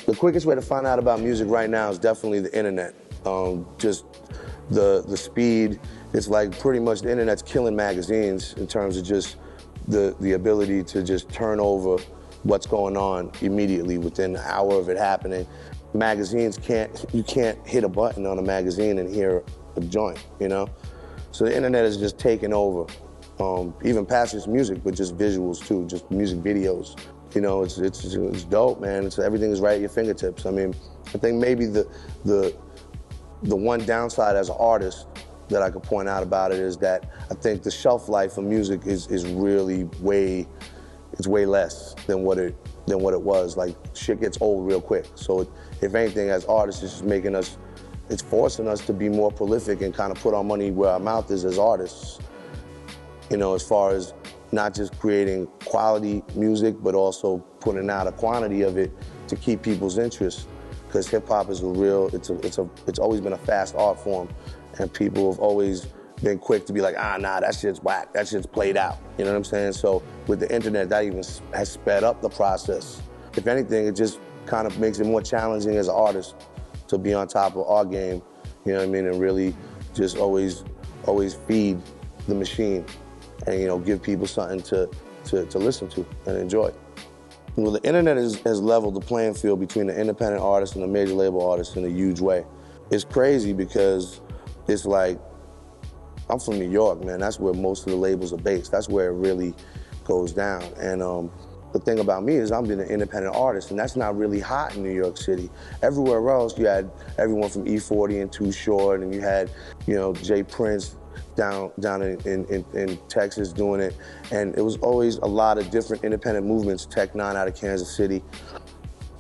The quickest way to find out about music right now is definitely the internet. Just the speed. It's like pretty much the internet's killing magazines in terms of just the ability to just turn over what's going on immediately within an hour of it happening. Magazines you can't hit a button on a magazine and hear a joint, you know? So the internet is just taking over, even past just music, but just visuals too, just music videos. You know, it's dope, man. Everything is right at your fingertips. I mean, I think maybe the one downside as an artist that I could point out about it is that I think the shelf life of music is really way less than what it was. Like, shit gets old real quick. So if anything, as artists, it's just it's forcing us to be more prolific and kind of put our money where our mouth is as artists. You know, as far as not just creating quality music, but also putting out a quantity of it to keep people's interest. Because hip hop is it's always been a fast art form, and people have always been quick to be like, nah, that shit's whack, that shit's played out. You know what I'm saying? So with the internet, that even has sped up the process. If anything, it just kind of makes it more challenging as an artist to be on top of our game, you know what I mean, and really just always feed the machine and, you know, give people something to listen to and enjoy. Well, the internet has leveled the playing field between the independent artist and the major label artist in a huge way. It's crazy because it's like, I'm from New York, man. That's where most of the labels are based. That's where it really goes down. And the thing about me is I'm being an independent artist, and that's not really hot in New York City. Everywhere else, you had everyone from E40 and Too Short, and you had, you know, Jay Prince down in Texas doing it. And it was always a lot of different independent movements, Tech Nine out of Kansas City.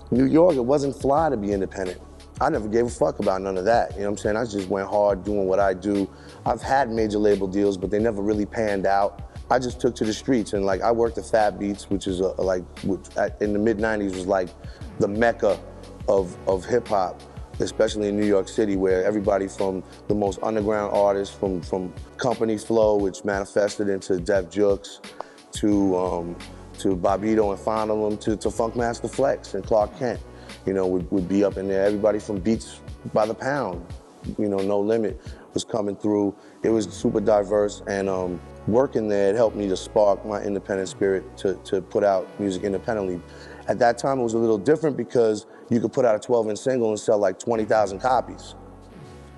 New York, it wasn't fly to be independent. I never gave a fuck about none of that, you know what I'm saying? I just went hard doing what I do. I've had major label deals, but they never really panned out. I just took to the streets, and like I worked at Fat Beats, which is in the mid-90s was like the mecca of hip hop, especially in New York City, where everybody from the most underground artists, from Company Flow, which manifested into Def Jux, to Bobbito and Fondlem, to Funkmaster Flex and Clark Kent, you know, would be up in there. Everybody from Beats by the Pound, you know, No Limit was coming through. It was super diverse, and working there, it helped me to spark my independent spirit to put out music independently. At that time, it was a little different because you could put out a 12-inch single and sell like 20,000 copies.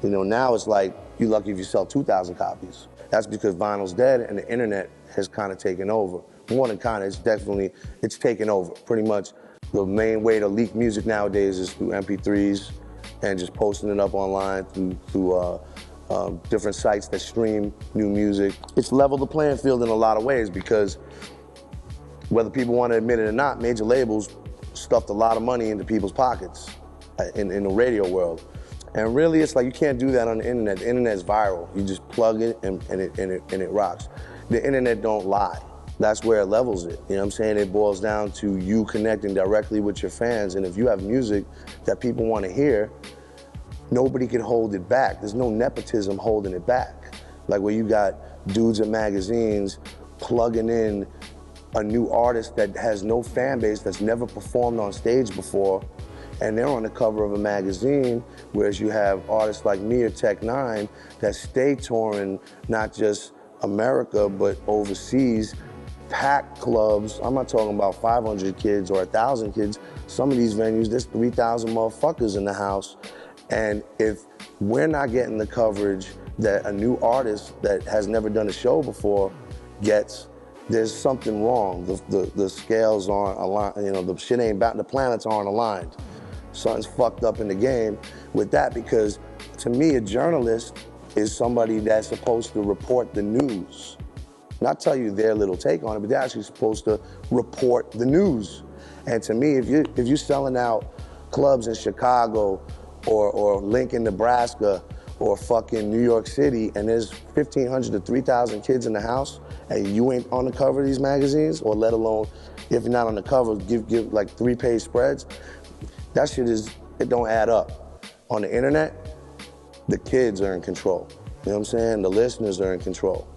You know, now it's like, you're lucky if you sell 2,000 copies. That's because vinyl's dead and the internet has kind of taken over. More than kind of, it's taken over. Pretty much the main way to leak music nowadays is through MP3s and just posting it up online through different sites that stream new music. It's leveled the playing field in a lot of ways because whether people want to admit it or not, major labels stuffed a lot of money into people's pockets in the radio world. And really, it's like you can't do that on the internet. The internet is viral. You just plug it and it rocks. The internet don't lie. That's where it levels it. You know what I'm saying? It boils down to you connecting directly with your fans. And if you have music that people want to hear, nobody can hold it back. There's no nepotism holding it back. Like where you got dudes in magazines plugging in a new artist that has no fan base, that's never performed on stage before, and they're on the cover of a magazine, whereas you have artists like me or Tech Nine that stay touring not just America, but overseas, packed clubs. I'm not talking about 500 kids or 1,000 kids. Some of these venues, there's 3,000 motherfuckers in the house. And if we're not getting the coverage that a new artist that has never done a show before gets, there's something wrong. The scales aren't aligned, you know, the shit ain't about, the planets aren't aligned. Something's fucked up in the game with that, because to me, a journalist is somebody that's supposed to report the news. Not tell you their little take on it, but they're actually supposed to report the news. And to me, if you're selling out clubs in Chicago or Lincoln, Nebraska, or fucking New York City, and there's 1,500 to 3,000 kids in the house, and you ain't on the cover of these magazines, or let alone, if you're not on the cover, give like 3-page spreads, that shit it don't add up. On the internet, the kids are in control. You know what I'm saying? The listeners are in control.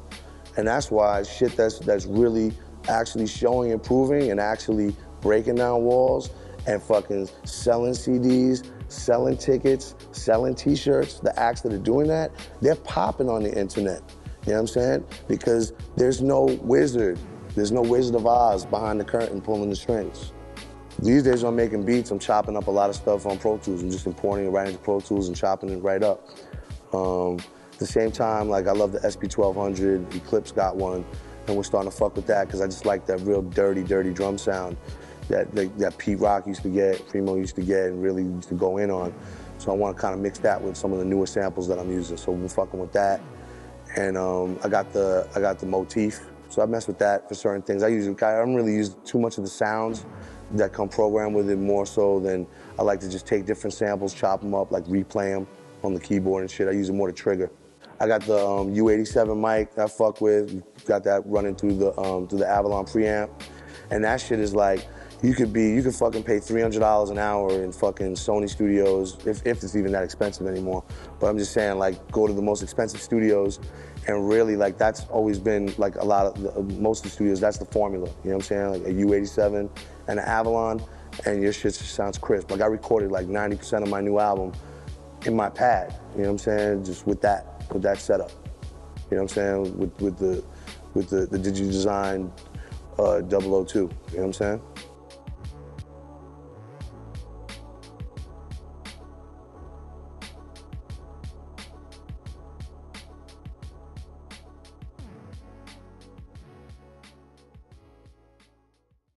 And that's why shit that's really actually showing, improving, and actually breaking down walls and fucking selling CDs, selling tickets, selling t-shirts. The acts that are doing that, they're popping on the internet. You know what I'm saying? Because there's no wizard. There's no Wizard of Oz behind the curtain pulling the strings. These days when I'm making beats, I'm chopping up a lot of stuff on Pro Tools. I'm just importing it right into Pro Tools and chopping it right up. At the same time, like I love the SP1200, Clipse got one, and we're starting to fuck with that because I just like that real dirty, dirty drum sound that Pete Rock used to get, Primo used to get, and really used to go in on. So I want to kind of mix that with some of the newer samples that I'm using. So we're fucking with that. And I got the motif, so I mess with that for certain things. I don't really use too much of the sounds that come programmed with it, more so than I like to just take different samples, chop them up, like replay them on the keyboard and shit. I use it more to trigger. I got the U87 mic that I fuck with. Got that running through the Avalon preamp, and that shit is like, you could fucking pay $300 an hour in fucking Sony studios, if it's even that expensive anymore. But I'm just saying, like, go to the most expensive studios, and really, like, that's always been, like, a lot of, most of the studios, that's the formula, you know what I'm saying? Like a U87 and an Avalon, and your shit sounds crisp. Like, I recorded like 90% of my new album in my pad, you know what I'm saying? Just with that setup, you know what I'm saying? With the DigiDesign 002, you know what I'm saying?